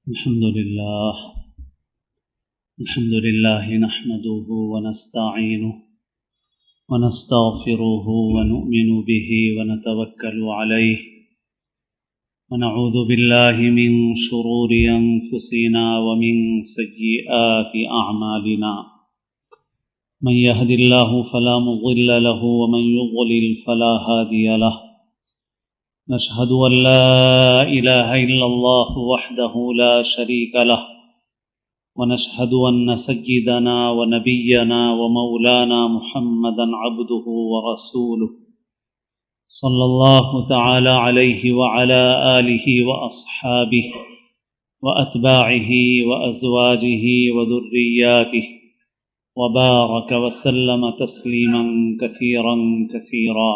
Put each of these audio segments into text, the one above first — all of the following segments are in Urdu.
الحمد لله نحمده ونستعينه ونستغفره ونؤمن به ونتوكل عليه ونعوذ بالله من شرور أنفسنا ومن سيئات أعمالنا من يهد الله فلا مضل له ومن يضلل فلا هادي له نشهد أن لا إله إلا الله وحده لا شريك له ونشهد أن سيدنا ونبينا ومولانا محمدا عبده ورسوله صلى الله تعالى عليه وعلى آله وأصحابه وأتباعه وأزواجه وذرياته وبارك وسلم تسليما كثيرا كثيرا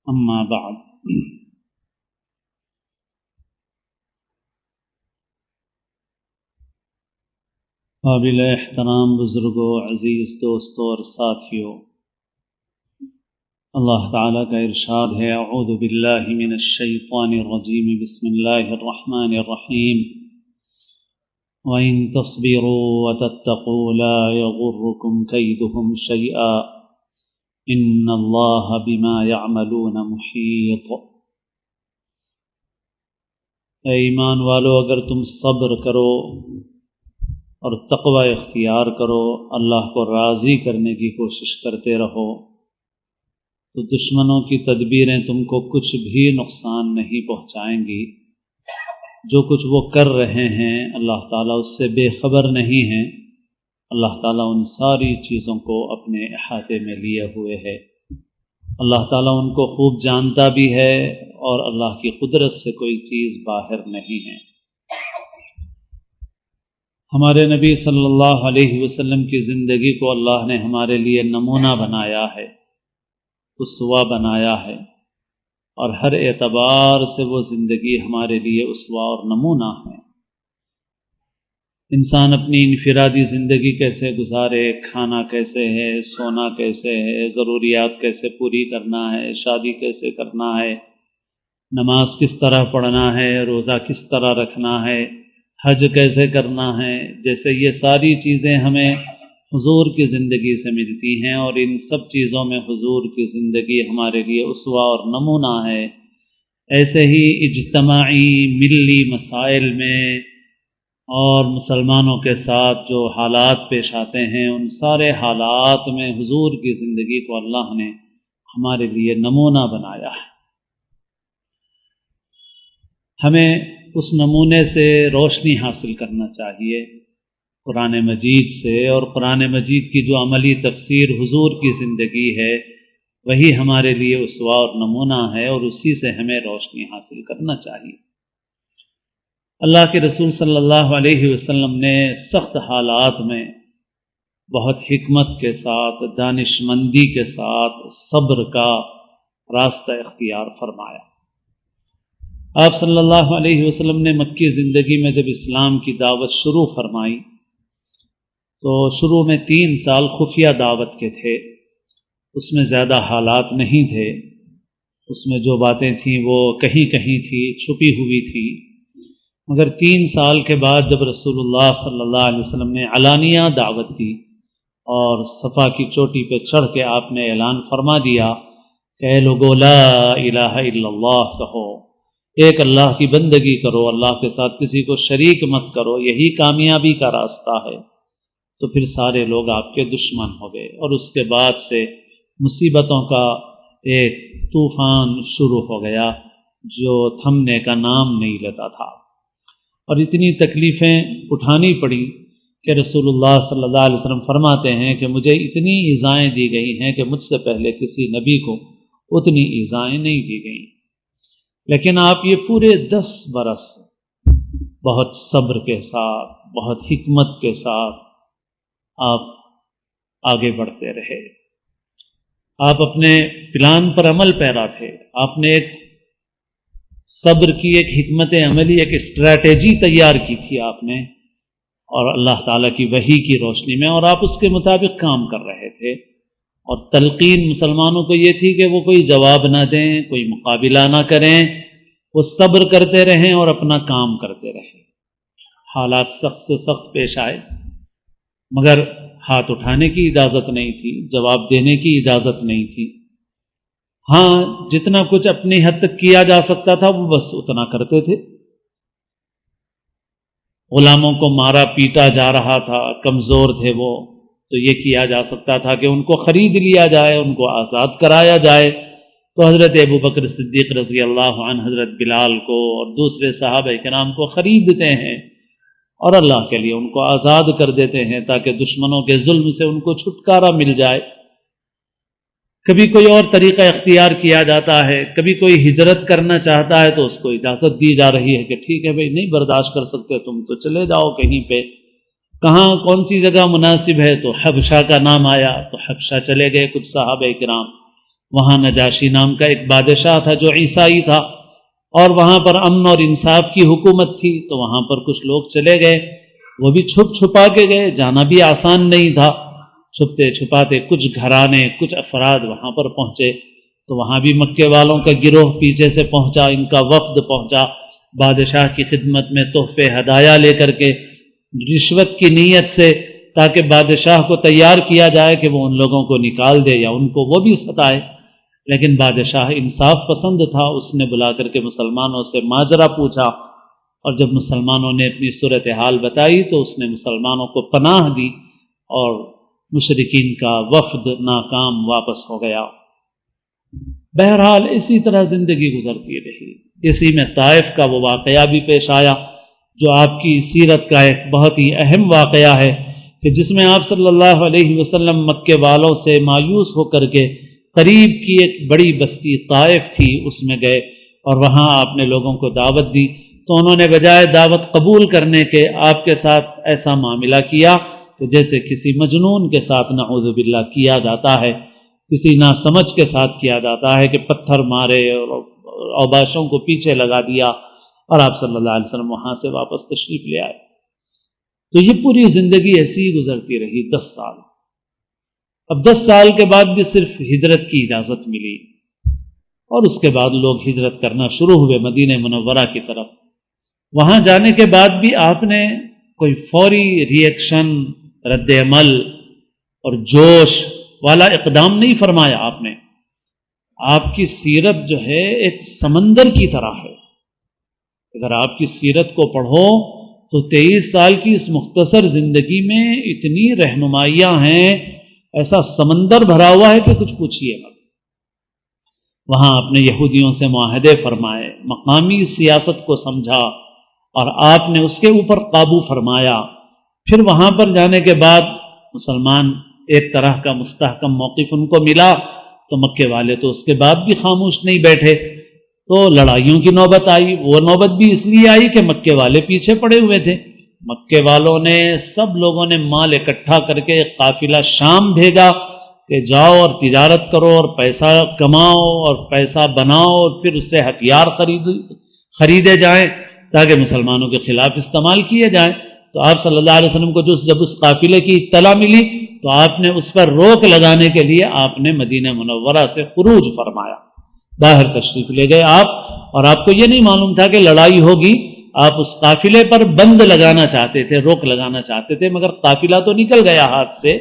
أما بعد. قابل احترام بزرگوں، عزیز دوستوں اور ساتھیوں، اللہ تعالیٰ کا ارشاد ہے: اعوذ باللہ من الشیطان الرجیم، بسم اللہ الرحمن الرحیم، وَإِن تَصْبِرُوا وَتَتَّقُوا لَا يَضُرُّكُمْ كَيْدُهُمْ شَيْئًا إِنَّ اللَّهَ بِمَا يَعْمَلُونَ مُحِيطٌ. اے ایمان والو، اگر تم صبر کرو اور تقوی اختیار کرو، اللہ کو راضی کرنے کی کوشش کرتے رہو، تو دشمنوں کی تدبیریں تم کو کچھ بھی نقصان نہیں پہنچائیں گی. جو کچھ وہ کر رہے ہیں اللہ تعالیٰ اس سے بے خبر نہیں ہیں. اللہ تعالیٰ ان ساری چیزوں کو اپنے احاطے میں لیے ہوئے ہے. اللہ تعالیٰ ان کو خوب جانتا بھی ہے اور اللہ کی قدرت سے کوئی چیز باہر نہیں ہے. ہمارے نبی صلی اللہ علیہ وسلم کی زندگی کو اللہ نے ہمارے لیے نمونہ بنایا ہے، اسوہ بنایا ہے، اور ہر اعتبار سے وہ زندگی ہمارے لیے اسوہ اور نمونہ ہے. انسان اپنی انفرادی زندگی کیسے گزارے، کھانا کیسے ہے، سونا کیسے ہے، ضروریات کیسے پوری کرنا ہے، شادی کیسے کرنا ہے، نماز کس طرح پڑھنا ہے، روزہ کس طرح رکھنا ہے، حج کیسے کرنا ہے، جیسے یہ ساری چیزیں ہمیں حضور کی زندگی سے ملتی ہیں، اور ان سب چیزوں میں حضور کی زندگی ہمارے لیے اسوہ اور نمونہ ہے. ایسے ہی اجتماعی ملی مسائل میں اور مسلمانوں کے ساتھ جو حالات پیش آتے ہیں، ان سارے حالات میں حضور کی زندگی کو اللہ نے ہمارے لیے نمونہ بنایا ہے. ہمیں اس نمونے سے روشنی حاصل کرنا چاہیے، قرآن مجید سے، اور قرآن مجید کی جو عملی تفسیر حضور کی زندگی ہے وہی ہمارے لیے اسوہ اور نمونہ ہے، اور اسی سے ہمیں روشنی حاصل کرنا چاہیے. اللہ کے رسول صلی اللہ علیہ وسلم نے سخت حالات میں بہت حکمت کے ساتھ، دانش مندی کے ساتھ صبر کا راستہ اختیار فرمایا. آپ صلی اللہ علیہ وسلم نے مکی زندگی میں جب اسلام کی دعوت شروع فرمائی تو شروع میں 3 سال خفیہ دعوت کے تھے. اس میں زیادہ حالات نہیں تھے، اس میں جو باتیں تھیں وہ کہیں کہیں تھی، چھپی ہوئی تھی. مگر 3 سال کے بعد جب رسول اللہ صلی اللہ علیہ وسلم نے علانیہ دعوت دی اور صفا کی چوٹی پہ چڑھ کے آپ نے اعلان فرما دیا کہ اے لوگو لا الہ الا اللہ کہو، ایک اللہ کی بندگی کرو، اللہ کے ساتھ کسی کو شریک مت کرو، یہی کامیابی کا راستہ ہے، تو پھر سارے لوگ آپ کے دشمن ہو گئے، اور اس کے بعد سے مصیبتوں کا ایک طوفان شروع ہو گیا جو تھمنے کا نام نہیں لیتا تھا. اور اتنی تکلیفیں اٹھانی پڑی کہ رسول اللہ صلی اللہ علیہ وسلم فرماتے ہیں کہ مجھے اتنی ایذائیں دی گئی ہیں کہ مجھ سے پہلے کسی نبی کو اتنی ایذائیں نہیں دی گئیں. لیکن آپ یہ پورے 10 برس بہت صبر کے ساتھ، بہت حکمت کے ساتھ آپ آگے بڑھتے رہے. آپ اپنے پلان پر عمل پیرا تھے. آپ نے ایک صبر کی ایک حکمت عملی، ایک اسٹریٹجی تیار کی تھی آپ نے، اور اللہ تعالیٰ کی وحی کی روشنی میں، اور آپ اس کے مطابق کام کر رہے تھے. اور تلقین مسلمانوں کو یہ تھی کہ وہ کوئی جواب نہ دیں، کوئی مقابلہ نہ کریں، وہ صبر کرتے رہیں اور اپنا کام کرتے رہیں. حالات سخت سے سخت پیش آئے، مگر ہاتھ اٹھانے کی اجازت نہیں تھی، جواب دینے کی اجازت نہیں تھی۔ ہاں جتنا کچھ اپنی حد تک کیا جا سکتا تھا وہ بس اتنا کرتے تھے۔ غلاموں کو مارا پیٹا جا رہا تھا، کمزور تھے وہ، تو یہ کیا جا سکتا تھا کہ ان کو خرید لیا جائے، ان کو آزاد کرایا جائے۔ تو حضرت ابو بکر صدیق رضی اللہ عنہ حضرت بلال کو اور دوسرے صحابہ کرام کو خریدتے ہیں اور اللہ کے لیے ان کو آزاد کر دیتے ہیں تاکہ دشمنوں کے ظلم سے ان کو چھٹکارا مل جائے۔ کبھی کوئی اور طریقہ اختیار کیا جاتا ہے، کبھی کوئی ہجرت کرنا چاہتا ہے تو اس کو اجازت دی جا رہی ہے کہ ٹھیک ہے بھائی، نہیں برداشت کر سکتے تم تو چلے جاؤ کہیں پہ، کہاں کون سی جگہ مناسب ہے، تو حبشہ کا نام آیا تو حبشہ چلے گئے کچھ صحابہ کرام۔ وہاں نجاشی نام کا ایک بادشاہ تھا جو عیسائی تھا، اور وہاں پر امن اور انصاف کی حکومت تھی، تو وہاں پر کچھ لوگ چلے گئے، وہ بھی چھپ چھپا کے گئے، جانا بھی آسان نہیں تھا، چھپتے چھپاتے کچھ گھرانے کچھ افراد وہاں پر پہنچے، تو وہاں بھی مکے والوں کا گروہ پیچھے سے پہنچا، ان کا وفد پہنچا بادشاہ کی خدمت میں تحفے ہدایہ لے کر کے، رشوت کی نیت سے، تاکہ بادشاہ کو تیار کیا جائے کہ وہ ان لوگوں کو نکال دے یا ان کو وہ بھی ستائے۔ لیکن بادشاہ انصاف پسند تھا، اس نے بلا کر کے مسلمانوں سے ماجرا پوچھا، اور جب مسلمانوں نے اپنی صورتحال بتائی تو اس نے مسلمانوں کو پناہ دی، اور مشرکین کا وفد ناکام واپس ہو گیا۔ بہرحال اسی طرح زندگی گزرتی رہی۔ اسی میں طائف کا وہ واقعہ بھی پیش آیا جو آپ کی سیرت کا ایک بہت ہی اہم واقعہ ہے، کہ جس میں آپ صلی اللہ علیہ وسلم مکے والوں سے مایوس ہو کر کے قریب کی ایک بڑی بستی طائف تھی اس میں گئے، اور وہاں آپ نے لوگوں کو دعوت دی، تو انہوں نے بجائے دعوت قبول کرنے کے آپ کے ساتھ ایسا معاملہ کیا کہ جیسے کسی مجنون کے ساتھ نعوذ باللہ کیا جاتا ہے، کسی ناسمجھ کے ساتھ کیا جاتا ہے، کہ پتھر مارے اور اوباشوں کو پیچھے لگا دیا، اور آپ صلی اللہ علیہ وسلم وہاں سے واپس تشریف لے آئے۔ تو یہ پوری زندگی ایسی ہی گزرتی رہی 10 سال۔ اب 10 سال کے بعد بھی صرف ہجرت کی اجازت ملی، اور اس کے بعد لوگ ہجرت کرنا شروع ہوئے مدینہ منورہ کی طرف۔ وہاں جانے کے بعد بھی آپ نے کوئی فوری ری ایکشن، رد عمل اور جوش والا اقدام نہیں فرمایا آپ کی سیرت جو ہے ایک سمندر کی طرح ہے۔ اگر آپ کی سیرت کو پڑھو تو 23 سال کی اس مختصر زندگی میں اتنی رہنمائیاں ہیں، ایسا سمندر بھرا ہوا ہے کہ کچھ پوچھئے مت۔ وہاں آپ نے یہودیوں سے معاہدے فرمائے، مقامی سیاست کو سمجھا، اور آپ نے اس کے اوپر قابو فرمایا۔ پھر وہاں پر جانے کے بعد مسلمان ایک طرح کا مستحکم موقف ان کو ملا، تو مکے والے تو اس کے بعد بھی خاموش نہیں بیٹھے، تو لڑائیوں کی نوبت آئی۔ وہ نوبت بھی اس لیے آئی کہ مکے والے پیچھے پڑے ہوئے تھے۔ مکے والوں نے سب لوگوں نے مال اکٹھا کر کے ایک قافلہ شام بھیجا کہ جاؤ اور تجارت کرو اور پیسہ کماؤ اور پیسہ بناؤ، اور پھر اس سے ہتھیار خریدے جائیں تاکہ مسلمانوں کے خلاف استعمال کیے جائیں۔ تو آپ صلی اللہ علیہ وسلم کو جب اس قافلے کی اطلاع ملی تو آپ نے اس پر روک لگانے کے لیے آپ نے مدینہ منورہ سے خروج فرمایا، باہر تشریف لے گئے آپ، اور آپ کو یہ نہیں معلوم تھا کہ لڑائی ہوگی۔ آپ اس قافلے پر بند لگانا چاہتے تھے، روک لگانا چاہتے تھے، مگر قافلہ تو نکل گیا ہاتھ سے،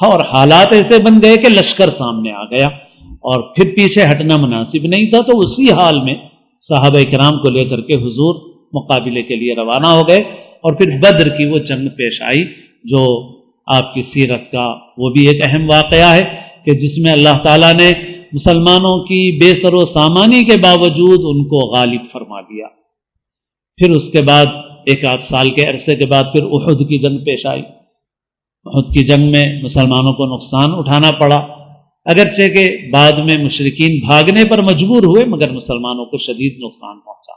اور حالات ایسے بن گئے کہ لشکر سامنے آ گیا، اور پھر پیچھے ہٹنا مناسب نہیں تھا۔ تو اسی حال میں صحابہ کرام کو لے کر کے حضور مقابلے کے لیے روانہ ہو گئے، اور پھر بدر کی وہ جنگ پیش آئی جو آپ کی سیرت کا وہ بھی ایک اہم واقعہ ہے، کہ جس میں اللہ تعالیٰ نے مسلمانوں کی بے سر و سامانی کے باوجود ان کو غالب فرما دیا۔ پھر اس کے بعد 1 سال کے عرصے کے بعد پھر احد کی جنگ پیش آئی۔ احد کی جنگ میں مسلمانوں کو نقصان اٹھانا پڑا، اگرچہ کہ بعد میں مشرکین بھاگنے پر مجبور ہوئے، مگر مسلمانوں کو شدید نقصان پہنچا۔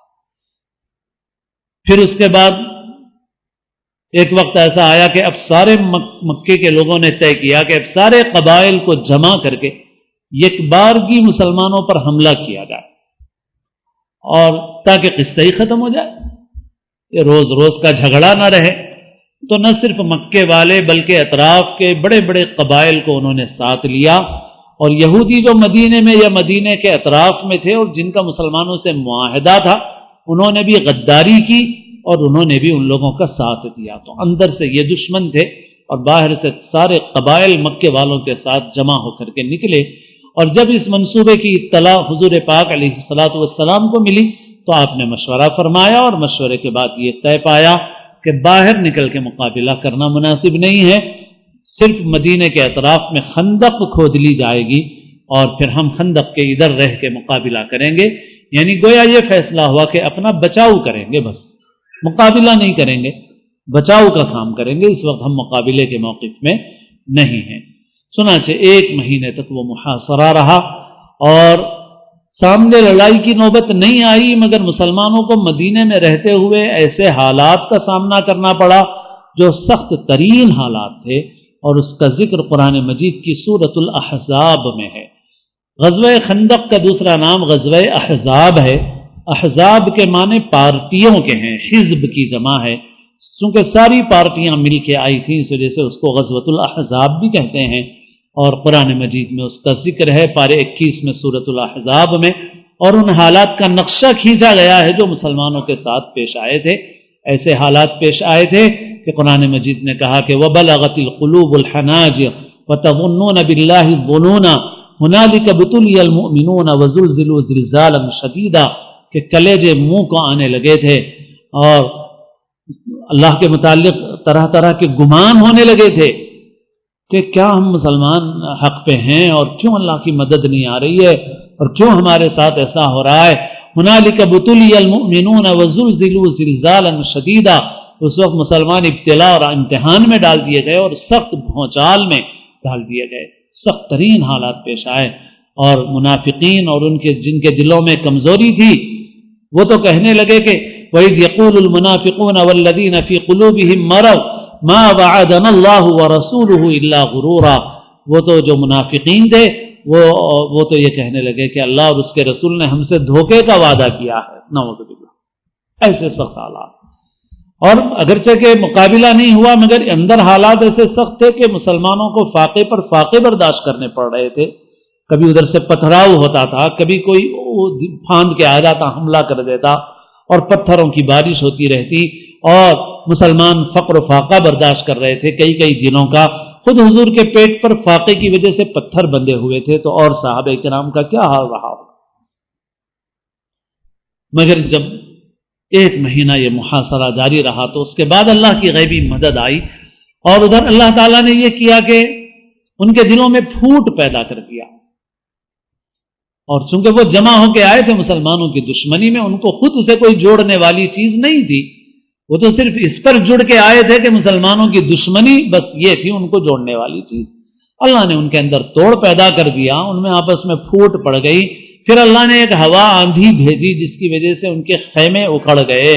پھر اس کے بعد ایک وقت ایسا آیا کہ اب سارے مکے کے لوگوں نے طے کیا کہ اب سارے قبائل کو جمع کر کے یک بارگی مسلمانوں پر حملہ کیا جائے، اور تاکہ قصہ ہی ختم ہو جائے، یہ روز روز کا جھگڑا نہ رہے۔ تو نہ صرف مکے والے بلکہ اطراف کے بڑے بڑے قبائل کو انہوں نے ساتھ لیا، اور یہودی جو مدینے میں یا مدینے کے اطراف میں تھے اور جن کا مسلمانوں سے معاہدہ تھا، انہوں نے بھی غداری کی اور انہوں نے بھی ان لوگوں کا ساتھ دیا. تو اندر سے یہ دشمن تھے اور باہر سے سارے قبائل مکے والوں کے ساتھ جمع ہو کر کے نکلے. اور جب اس منصوبے کی اطلاع حضور پاک علیہ الصلوۃ والسلام کو ملی تو آپ نے مشورہ فرمایا اور مشورے کے بعد یہ طے پایا کہ باہر نکل کے مقابلہ کرنا مناسب نہیں ہے، صرف مدینے کے اطراف میں خندق کھود لی جائے گی اور پھر ہم خندق کے ادھر رہ کے مقابلہ کریں گے. یعنی گویا یہ فیصلہ ہوا کہ اپنا بچاؤ کریں گے، بس مقابلہ نہیں کریں گے، بچاؤ کا کام کریں گے. اس وقت ہم مقابلے کے موقف میں نہیں ہیں. چنانچہ 1 مہینے تک وہ محاصرہ رہا اور سامنے لڑائی کی نوبت نہیں آئی، مگر مسلمانوں کو مدینے میں رہتے ہوئے ایسے حالات کا سامنا کرنا پڑا جو سخت ترین حالات تھے، اور اس کا ذکر قرآن مجید کی سورۃ الاحزاب میں ہے. غزوہ خندق کا دوسرا نام غزوہ احزاب ہے. احزاب کے معنی پارٹیوں کے ہیں، حزب کی جمع ہے، چونکہ ساری پارٹیاں مل کے آئی تھیں اس وجہ سے اس کو غزوۃ الاحزاب بھی کہتے ہیں. اور قرآن مجید میں اس کا ذکر ہے پارے 21 میں سورۃ الاحزاب میں، اور ان حالات کا نقشہ کھینچا گیا ہے جو مسلمانوں کے ساتھ پیش آئے تھے. ایسے حالات پیش آئے تھے کہ قرآن مجید نے کہا کہ وَبَلَغَتِ الْقُلُوبُ الْحَنَاجِرَ وَتَظُنُّونَ بِاللَّهِ الظُّنُونَ هُنَالِكَ ابْتُلِيَ الْمُؤْمِنُونَ وَزُلْزِلُوا زِلْزَالًا شَدِيدًا، کہ کلیجے منہ کو آنے لگے تھے اور اللہ کے متعلق طرح طرح کے گمان ہونے لگے تھے کہ کیا ہم مسلمان حق پہ ہیں اور کیوں اللہ کی مدد نہیں آ رہی ہے اور کیوں ہمارے ساتھ ایسا ہو رہا ہے. هُنَالِكَ ابْتُلِيَ الْمُؤْمِنُونَ وَزُلْزِلُوا زِلْزَالًا شَدِيدًا، اس وقت مسلمان ابتلا اور امتحان میں ڈال دیے گئے اور سخت بھونچال میں ڈال دیے گئے، سخت ترین حالات پیش آئے. اور منافقین اور ان کے جن کے دلوں میں کمزوری تھی وہ تو کہنے لگے کہ وَإِذْ يَقُولُ الْمُنَافِقُونَ وَالَّذِينَ فِي قُلُوبِهِم مَّرَضٌ مَّا وَعَدَنَا اللَّهُ وَرَسُولُهُ إِلَّا غُرُورًا، وہ تو جو منافقین تھے وہ تو یہ کہنے لگے کہ اللہ اور اس کے رسول نے ہم سے دھوکے کا وعدہ کیا ہے. نعوذ باللہ. ایسے سخت حالات، اور اگرچہ کہ مقابلہ نہیں ہوا مگر اندر حالات ایسے سخت تھے کہ مسلمانوں کو فاقے پر فاقے برداشت کرنے پڑ رہے تھے. کبھی ادھر سے پتھراؤ ہوتا تھا، کبھی کوئی پھاند کے آ جاتا حملہ کر دیتا اور پتھروں کی بارش ہوتی رہتی، اور مسلمان فقر و فاقہ برداشت کر رہے تھے کئی دنوں کا. خود حضور کے پیٹ پر فاقے کی وجہ سے پتھر بندھے ہوئے تھے، تو اور صحابہ کرام کا کیا حال رہا. مگر جب 1 مہینہ یہ محاصرہ جاری رہا تو اس کے بعد اللہ کی غیبی مدد آئی، اور ادھر اللہ تعالیٰ نے یہ کیا کہ ان کے دلوں میں پھوٹ پیدا کر دیا. اور چونکہ وہ جمع ہو کے آئے تھے مسلمانوں کی دشمنی میں، ان کو خود سے کوئی جوڑنے والی چیز نہیں تھی، وہ تو صرف اس پر جڑ کے آئے تھے کہ مسلمانوں کی دشمنی بس یہ تھی ان کو جوڑنے والی چیز. اللہ نے ان کے اندر توڑ پیدا کر دیا، ان میں آپس میں پھوٹ پڑ گئی. پھر اللہ نے ایک ہوا آندھی بھیجی جس کی وجہ سے ان کے خیمے اکھڑ گئے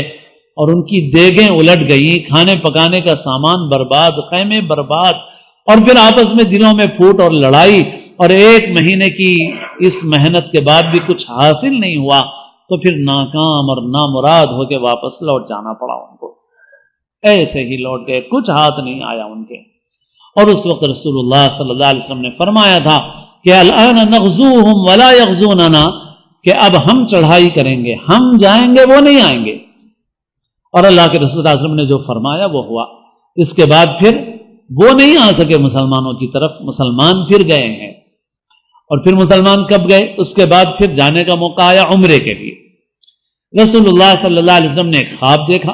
اور ان کی دیگیں الٹ گئی، کھانے پکانے کا سامان برباد، خیمے برباد، اور پھر آپس میں دلوں میں پھوٹ اور لڑائی. اور 1 مہینے کی اس محنت کے بعد بھی کچھ حاصل نہیں ہوا تو پھر ناکام اور نامراد ہو کے واپس لوٹ جانا پڑا ان کو. ایسے ہی لوٹ گئے، کچھ ہاتھ نہیں آیا ان کے. اور اس وقت رسول اللہ صلی اللہ علیہ وسلم نے فرمایا تھا کہ الآن نغزوہم ولا یغزوننا، کہ اب ہم چڑھائی کریں گے، ہم جائیں گے وہ نہیں آئیں گے. اور اللہ کے رسول صلی اللہ علیہ وسلم نے جو فرمایا وہ ہوا. اس کے بعد پھر وہ نہیں آ سکے مسلمانوں کی طرف، مسلمان پھر گئے ہیں. اور پھر مسلمان کب گئے؟ اس کے بعد پھر جانے کا موقع آیا عمرے کے لیے. رسول اللہ صلی اللہ علیہ وسلم نے ایک خواب دیکھا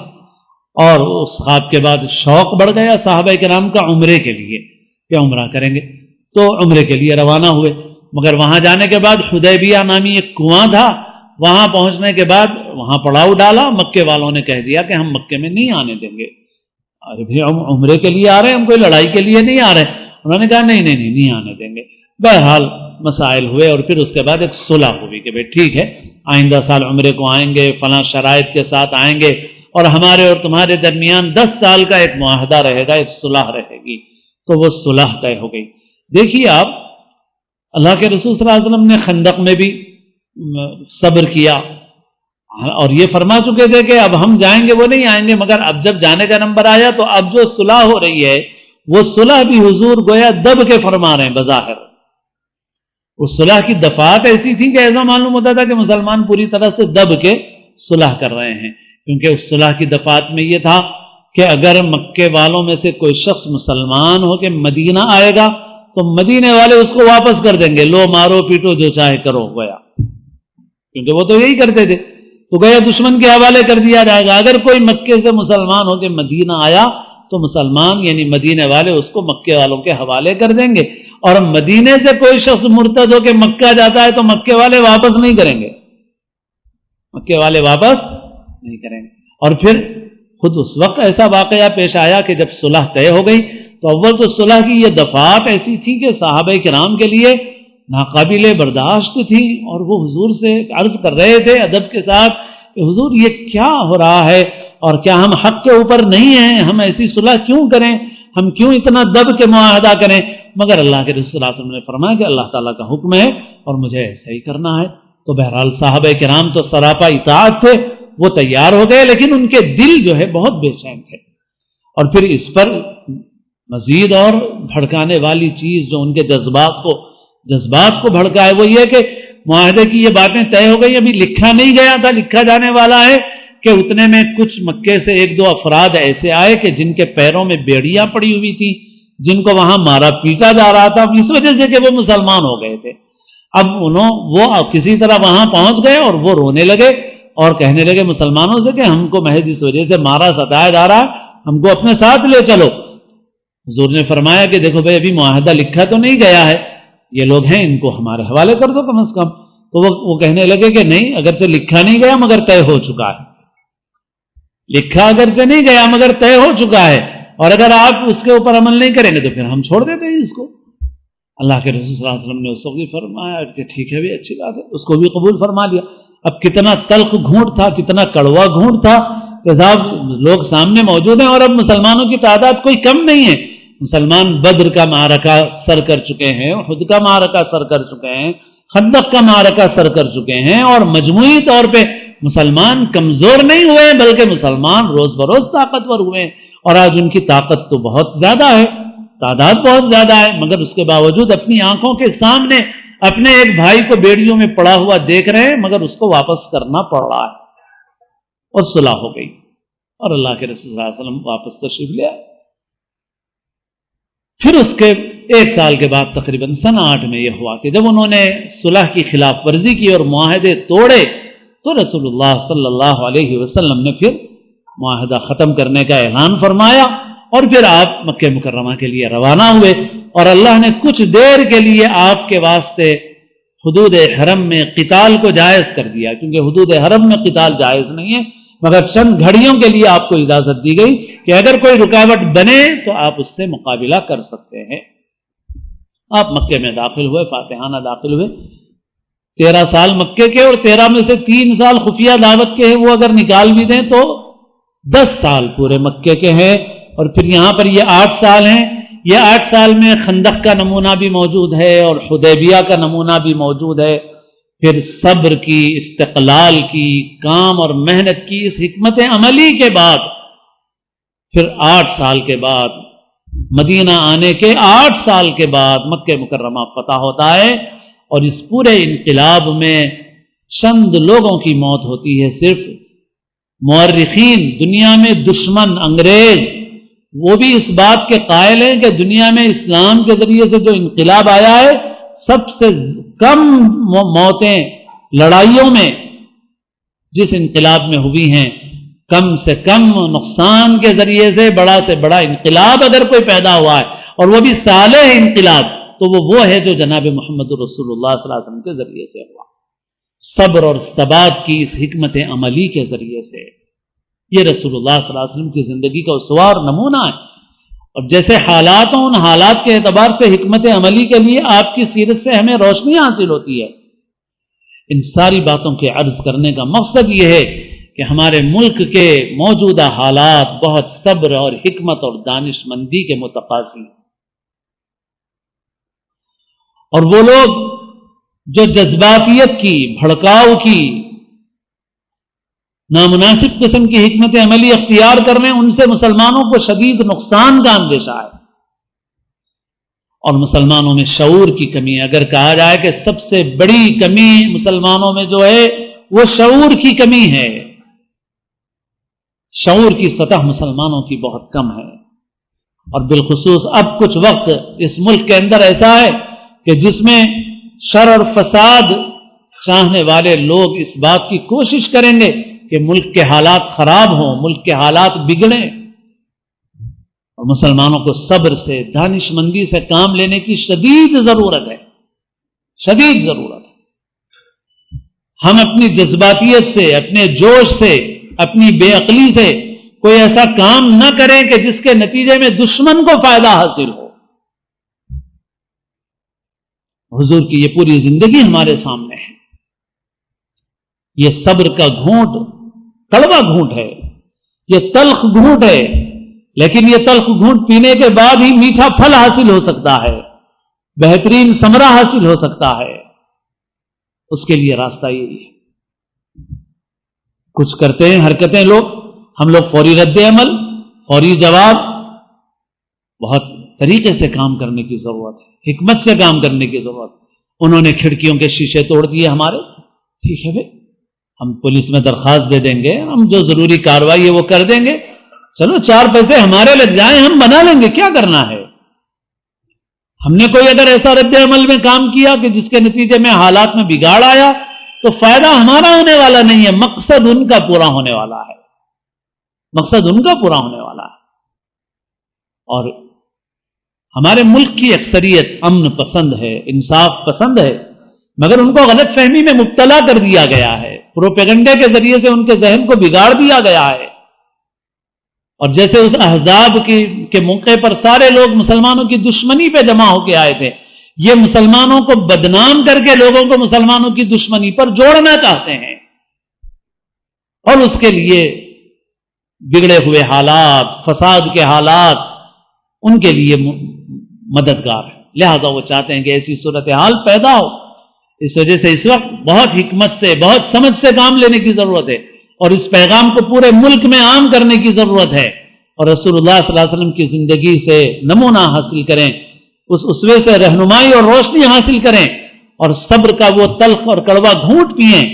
اور اس خواب کے بعد شوق بڑھ گیا صحابہ کرام کا عمرے کے لیے کہ عمرہ کریں گے. تو عمرے کے لیے روانہ ہوئے، مگر وہاں جانے کے بعد حدیبیہ نامی ایک کنواں تھا، وہاں پہنچنے کے بعد وہاں پڑاؤ ڈالا. مکے والوں نے کہہ دیا کہ ہم مکے میں نہیں آنے دیں گے. ارے بھائی ہم عمرے کے لیے آ رہے ہیں، ہم کوئی لڑائی کے لیے نہیں آ رہے. انہوں نے کہا نہیں آنے دیں گے. بہرحال مسائل ہوئے اور پھر اس کے بعد ایک صلح ہوئی کہ بھائی ٹھیک ہے آئندہ سال عمرے کو آئیں گے، فلاں شرائط کے ساتھ آئیں گے، اور ہمارے اور تمہارے درمیان 10 سال کا ایک معاہدہ رہے گا، ایک صلح رہے گی. تو وہ صلح طے ہو گئی. دیکھیے آپ، اللہ کے رسول صلی اللہ علیہ وسلم نے خندق میں بھی صبر کیا اور یہ فرما چکے تھے کہ اب ہم جائیں گے وہ نہیں آئیں گے، مگر اب جب جانے کا نمبر آیا تو اب جو صلح ہو رہی ہے وہ صلح بھی حضور گویا دب کے فرما رہے ہیں بظاہر. اس صلح کی دفعات ایسی تھی کہ ایسا معلوم ہوتا تھا کہ مسلمان پوری طرح سے دب کے صلح کر رہے ہیں. کیونکہ اس صلح کی دفعات میں یہ تھا کہ اگر مکے والوں میں سے کوئی شخص مسلمان ہو کے مدینہ آئے گا تو مدینے والے اس کو واپس کر دیں گے، لو مارو پیٹو جو چاہے کرو، گیا، کیونکہ وہ تو یہی کرتے تھے، تو گیا دشمن کے حوالے کر دیا جائے گا۔ اگر کوئی مکے سے مسلمان ہو کے مدینہ آیا تو مسلمان یعنی مدینے والے اس کو مکے والوں کے حوالے کر دیں گے، اور مدینے سے کوئی شخص مرتد ہو کے مکہ جاتا ہے تو مکے والے واپس نہیں کریں گے، مکے والے واپس نہیں کریں گے۔ اور پھر خود اس وقت ایسا واقعہ پیش آیا کہ جب صلح طے ہو گئی تو اول تو صلح کی یہ دفعات ایسی تھی کہ صحابہ کرام کے لیے ناقابل برداشت تھی، اور وہ حضور سے عرض کر رہے تھے ادب کے ساتھ کہ حضور یہ کیا ہو رہا ہے، اور کیا ہم حق کے اوپر نہیں ہیں؟ ہم ایسی صلح کیوں کریں؟ ہم کیوں اتنا دب کے معاہدہ کریں؟ مگر اللہ کے رسول صلی اللہ علیہ وسلم نے فرمایا کہ اللہ تعالیٰ کا حکم ہے اور مجھے ایسا ہی کرنا ہے۔ تو بہرحال صحابہ کرام تو سراپا اطاعت تھے، وہ تیار ہو گئے، لیکن ان کے دل جو ہے بہت بے چین تھے۔ اور پھر اس پر مزید اور بھڑکانے والی چیز جو ان کے جذبات کو بھڑکائے وہ یہ کہ معاہدے کی یہ باتیں طے ہو گئی، ابھی لکھا نہیں گیا تھا، لکھا جانے والا ہے کہ اتنے میں کچھ مکے سے ایک دو افراد ایسے آئے کہ جن کے پیروں میں بیڑیاں پڑی ہوئی تھی، جن کو وہاں مارا پیٹا جا رہا تھا اس وجہ سے کہ وہ مسلمان ہو گئے تھے۔ اب وہ کسی طرح وہاں پہنچ گئے اور وہ رونے لگے اور کہنے لگے مسلمانوں سے کہ ہم کو محض اس وجہ سے مارا ستایا جا رہا ہے، ہم کو اپنے ساتھ لے چلو۔ حضور نے فرمایا کہ دیکھو بھائی ابھی معاہدہ لکھا تو نہیں گیا ہے، یہ لوگ ہیں ان کو ہمارے حوالے کر دو کم از کم۔ تو وہ کہنے لگے کہ نہیں، اگر سے لکھا نہیں گیا مگر طے ہو چکا ہے، لکھا اگر سے نہیں گیا مگر طے ہو چکا ہے، اور اگر آپ اس کے اوپر عمل نہیں کریں گے تو پھر ہم چھوڑ دیتے ہیں اس کو۔ اللہ کے رسول صلی اللہ علیہ وسلم نے اس کو بھی فرمایا کہ ٹھیک ہے بھی، اچھی بات ہے، اس کو بھی قبول فرما لیا۔ اب کتنا تلخ گھونٹ تھا، کتنا کڑوا گھونٹ تھا کہ صاحب لوگ سامنے موجود ہیں اور اب مسلمانوں کی تعداد کوئی کم نہیں ہے، مسلمان بدر کا معرکہ سر کر چکے ہیں، احد کا معرکہ سر کر چکے ہیں، خندق کا معرکہ سر کر چکے ہیں، اور مجموعی طور پہ مسلمان کمزور نہیں ہوئے بلکہ مسلمان روز بروز طاقتور ہوئے ہیں، اور آج ان کی طاقت تو بہت زیادہ ہے، تعداد بہت زیادہ ہے، مگر اس کے باوجود اپنی آنکھوں کے سامنے اپنے ایک بھائی کو بیڑیوں میں پڑا ہوا دیکھ رہے ہیں، مگر اس کو واپس کرنا پڑ رہا ہے، اور صلح ہو گئی اور اللہ کے رسول صلی اللہ علیہ وسلم واپس تشریف لے آئے۔ پھر اس کے ایک سال کے بعد تقریباً سن 8 میں یہ ہوا کہ جب انہوں نے صلح کی خلاف ورزی کی اور معاہدے توڑے تو رسول اللہ صلی اللہ علیہ وسلم نے پھر معاہدہ ختم کرنے کا اعلان فرمایا، اور پھر آپ مکہ مکرمہ کے لیے روانہ ہوئے، اور اللہ نے کچھ دیر کے لیے آپ کے واسطے حدود حرم میں قتال کو جائز کر دیا، کیونکہ حدود حرم میں قتال جائز نہیں ہے، مگر چند گھڑیوں کے لیے آپ کو اجازت دی گئی کہ اگر کوئی رکاوٹ بنے تو آپ اس سے مقابلہ کر سکتے ہیں۔ آپ مکے میں داخل ہوئے، فاتحانہ داخل ہوئے، 13 سال مکے کے، اور 13 میں سے 3 سال خفیہ دعوت کے ہیں، وہ اگر نکال بھی دیں تو 10 سال پورے مکے کے ہیں، اور پھر یہاں پر یہ 8 سال ہیں۔ یہ 8 سال میں خندق کا نمونہ بھی موجود ہے اور حدیبیہ کا نمونہ بھی موجود ہے، پھر صبر کی، استقلال کی، کام اور محنت کی اس حکمت عملی کے بعد پھر 8 سال کے بعد مدینہ آنے کے 8 سال کے بعد مکہ مکرمہ فتح ہوتا ہے، اور اس پورے انقلاب میں چند لوگوں کی موت ہوتی ہے صرف۔ مورخین، دنیا میں دشمن انگریز، وہ بھی اس بات کے قائل ہیں کہ دنیا میں اسلام کے ذریعے سے جو انقلاب آیا ہے سب سے کم موتیں لڑائیوں میں جس انقلاب میں ہوئی ہیں، کم سے کم نقصان کے ذریعے سے بڑا انقلاب اگر کوئی پیدا ہوا ہے اور وہ بھی صالح انقلاب تو وہ ہے جو جناب محمد رسول اللہ صلی اللہ علیہ وسلم کے ذریعے سے ہوا، صبر اور ثبات کی اس حکمت عملی کے ذریعے سے۔ یہ رسول اللہ صلی اللہ علیہ وسلم کی زندگی کا اسوار نمونہ ہے، اور جیسے حالات ہوں ان حالات کے اعتبار سے حکمت عملی کے لیے آپ کی سیرت سے ہمیں روشنی حاصل ہوتی ہے۔ ان ساری باتوں کے عرض کرنے کا مقصد یہ ہے کہ ہمارے ملک کے موجودہ حالات بہت صبر اور حکمت اور دانش مندی کے متقاضی ہیں، اور وہ لوگ جو جذباتیت کی، بھڑکاؤ کی، نامناسب قسم کی حکمت عملی اختیار کر رہے ہیں، ان سے مسلمانوں کو شدید نقصان کا اندیشہ ہے، اور مسلمانوں میں شعور کی کمی ہے۔ اگر کہا جائے کہ سب سے بڑی کمی مسلمانوں میں جو ہے وہ شعور کی کمی ہے، شعور کی سطح مسلمانوں کی بہت کم ہے، اور بالخصوص اب کچھ وقت اس ملک کے اندر ایسا ہے کہ جس میں شر اور فساد چاہنے والے لوگ اس بات کی کوشش کریں گے کہ ملک کے حالات خراب ہوں، ملک کے حالات بگڑیں، اور مسلمانوں کو صبر سے، دانش مندی سے کام لینے کی شدید ضرورت ہے، شدید ضرورت ہے۔ ہم اپنی جذباتیت سے، اپنے جوش سے، اپنی بے عقلی سے کوئی ایسا کام نہ کریں کہ جس کے نتیجے میں دشمن کو فائدہ حاصل ہو۔ حضور کی یہ پوری زندگی ہمارے سامنے ہے۔ یہ صبر کا گھونٹ کڑوا گھونٹ ہے، یہ تلخ گھونٹ ہے، لیکن یہ تلخ گھونٹ پینے کے بعد ہی میٹھا پھل حاصل ہو سکتا ہے، بہترین ثمرہ حاصل ہو سکتا ہے۔ اس کے لیے راستہ یہی ہے۔ کچھ کرتے ہیں حرکتیں ہم لوگ فوری رد عمل، فوری جواب، بہت طریقے سے کام کرنے کی ضرورت ہے، حکمت سے کام کرنے کی ضرورت ہے۔ انہوں نے کھڑکیوں کے شیشے توڑ دیے ہمارے، ٹھیک ہے بھائی، ہم پولیس میں درخواست دے دیں گے، ہم جو ضروری کارروائی ہے وہ کر دیں گے، چلو 4 پیسے ہمارے لگ جائیں، ہم بنا لیں گے، کیا کرنا ہے۔ ہم نے کوئی اگر ایسا رد عمل میں کام کیا کہ جس کے نتیجے میں حالات میں بگاڑ آیا تو فائدہ ہمارا ہونے والا نہیں ہے، مقصد ان کا پورا ہونے والا ہے، مقصد ان کا پورا ہونے والا ہے۔ اور ہمارے ملک کی اکثریت امن پسند ہے، انصاف پسند ہے، مگر ان کو غلط فہمی میں مبتلا کر دیا گیا ہے، پروپیگنڈے کے ذریعے سے ان کے ذہن کو بگاڑ دیا گیا ہے۔ اور جیسے اس احزاب کے موقع پر سارے لوگ مسلمانوں کی دشمنی پہ جمع ہو کے آئے تھے، یہ مسلمانوں کو بدنام کر کے لوگوں کو مسلمانوں کی دشمنی پر جوڑنا چاہتے ہیں، اور اس کے لیے بگڑے ہوئے حالات، فساد کے حالات ان کے لیے مددگار ہے، لہذا وہ چاہتے ہیں کہ ایسی صورتحال پیدا ہو۔ اس وجہ سے اس وقت بہت حکمت سے، بہت سمجھ سے کام لینے کی ضرورت ہے، اور اس پیغام کو پورے ملک میں عام کرنے کی ضرورت ہے، اور رسول اللہ صلی اللہ علیہ وسلم کی زندگی سے نمونہ حاصل کریں، اس اسوے سے رہنمائی اور روشنی حاصل کریں، اور صبر کا وہ تلخ اور کڑوا گھونٹ پئیں،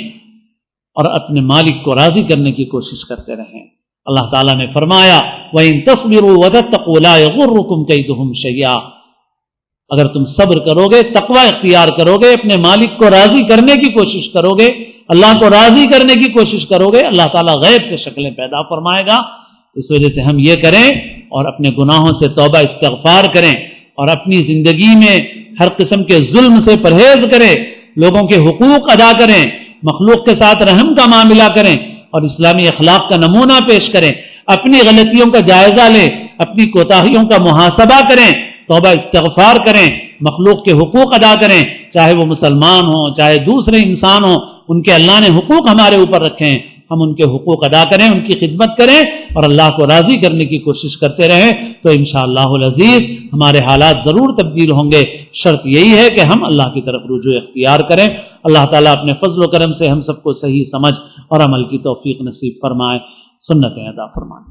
اور اپنے مالک کو راضی کرنے کی کوشش کرتے رہیں۔ اللہ تعالیٰ نے فرمایا وَإِن تَصْبِرُوا وَتَتَّقُوا لَا يَضُرُّكُمْ كَيْدُهُمْ شَيْئًا، اگر تم صبر کرو گے، تقوی اختیار کرو گے، اپنے مالک کو راضی کرنے کی کوشش کرو گے، اللہ کو راضی کرنے کی کوشش کرو گے، اللہ تعالیٰ غیب سے شکلیں پیدا فرمائے گا۔ اس وجہ سے ہم یہ کریں اور اپنے گناہوں سے توبہ استغفار کریں، اور اپنی زندگی میں ہر قسم کے ظلم سے پرہیز کریں، لوگوں کے حقوق ادا کریں، مخلوق کے ساتھ رحم کا معاملہ کریں، اور اسلامی اخلاق کا نمونہ پیش کریں، اپنی غلطیوں کا جائزہ لیں، اپنی کوتاہیوں کا محاسبہ کریں، توبہ استغفار کریں، مخلوق کے حقوق ادا کریں، چاہے وہ مسلمان ہوں چاہے دوسرے انسان ہوں، ان کے اللہ نے حقوق ہمارے اوپر رکھے ہیں، ہم ان کے حقوق ادا کریں، ان کی خدمت کریں، اور اللہ کو راضی کرنے کی کوشش کرتے رہیں، تو انشاءاللہ العزیز ہمارے حالات ضرور تبدیل ہوں گے۔ شرط یہی ہے کہ ہم اللہ کی طرف رجوع اختیار کریں۔ اللہ تعالیٰ اپنے فضل و کرم سے ہم سب کو صحیح سمجھ اور عمل کی توفیق نصیب فرمائے، سنتیں ادا فرمائے۔